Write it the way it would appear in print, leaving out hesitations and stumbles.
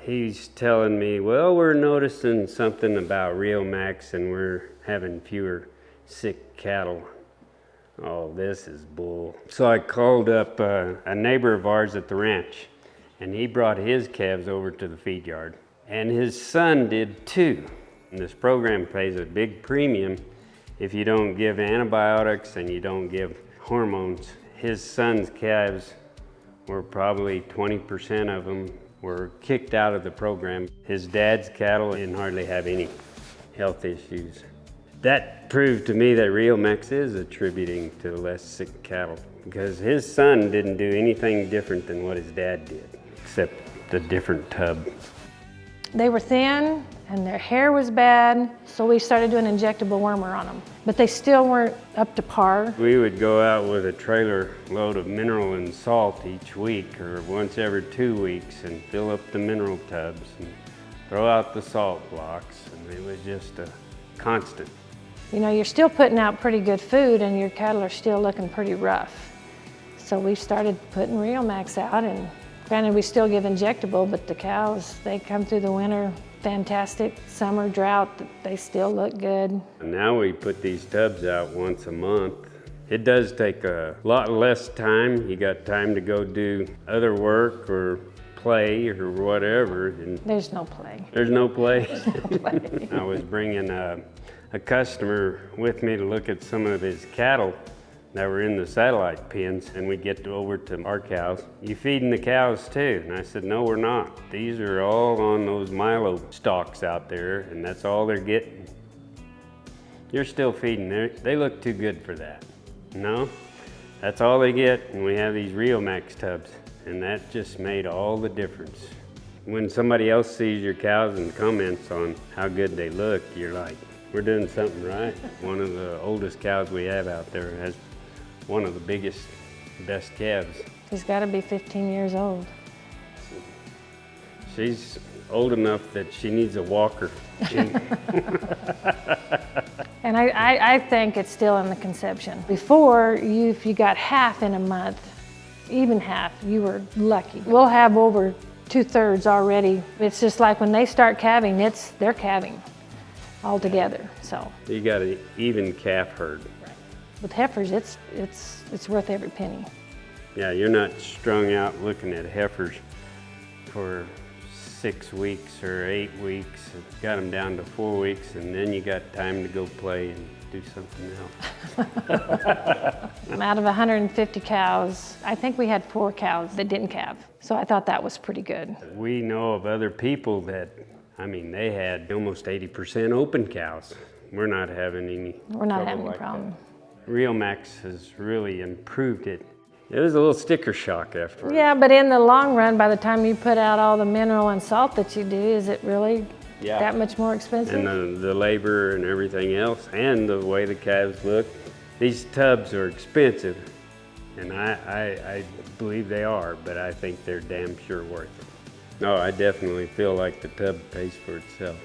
He's telling me, well, we're noticing something about Riomax and we're having fewer sick cattle. Oh, this is bull. So I called up a neighbor of ours at the ranch, and he brought his calves over to the feed yard. And his son did too. And this program pays a big premium if you don't give antibiotics and you don't give hormones. His son's calves were probably 20% of them were kicked out of the program. His dad's cattle didn't hardly have any health issues. That proved to me that Riomax is attributing to less sick cattle, because his son didn't do anything different than what his dad did, except the different tub. They were thin and their hair was bad, so we started doing injectable wormer on them. But they still weren't up to par. We would go out with a trailer load of mineral and salt each week or once every 2 weeks and fill up the mineral tubs and throw out the salt blocks, and it was just a constant. You know, you're still putting out pretty good food and your cattle are still looking pretty rough. So we started putting Riomax out, and granted we still give injectable, but the cows, they come through the winter fantastic. Summer drought, they still look good. And now we put these tubs out once a month. It does take a lot less time. You got time to go do other work or play or whatever. And there's no play. There's no play? There's no play. I was bringing a customer with me to look at some of his cattle that were in the satellite pens, and we get over to our cows. You feeding the cows too? And I said, no, we're not. These are all on those Milo stalks out there, and that's all they're getting. You're still feeding. They look too good for that. No, that's all they get, and we have these Riomax tubs, and that just made all the difference. When somebody else sees your cows and comments on how good they look, you're like, we're doing something right. One of the oldest cows we have out there has one of the biggest, best calves. She's got to be 15 years old. She's old enough that she needs a walker. And I think it's still in the conception. Before, if you got half in a month, even half, you were lucky. We'll have over 2/3 already. It's just like when they start calving, they're calving all together. So you got an even calf herd. With heifers, it's worth every penny. Yeah, you're not strung out looking at heifers for 6 weeks or 8 weeks. Got them down to 4 weeks, and then you got time to go play and do something else. Out of 150 cows, I think we had 4 cows that didn't calve. So I thought that was pretty good. We know of other people that, I mean, they had almost 80% open cows. We're not having any We're not having like a problem. That. Riomax has really improved it. It was a little sticker shock after. Yeah, but in the long run, by the time you put out all the mineral and salt that you do, is it really that much more expensive? And the labor and everything else, and the way the calves look. These tubs are expensive, and I believe they are, but I think they're damn sure worth it. No, I definitely feel like the tub pays for itself.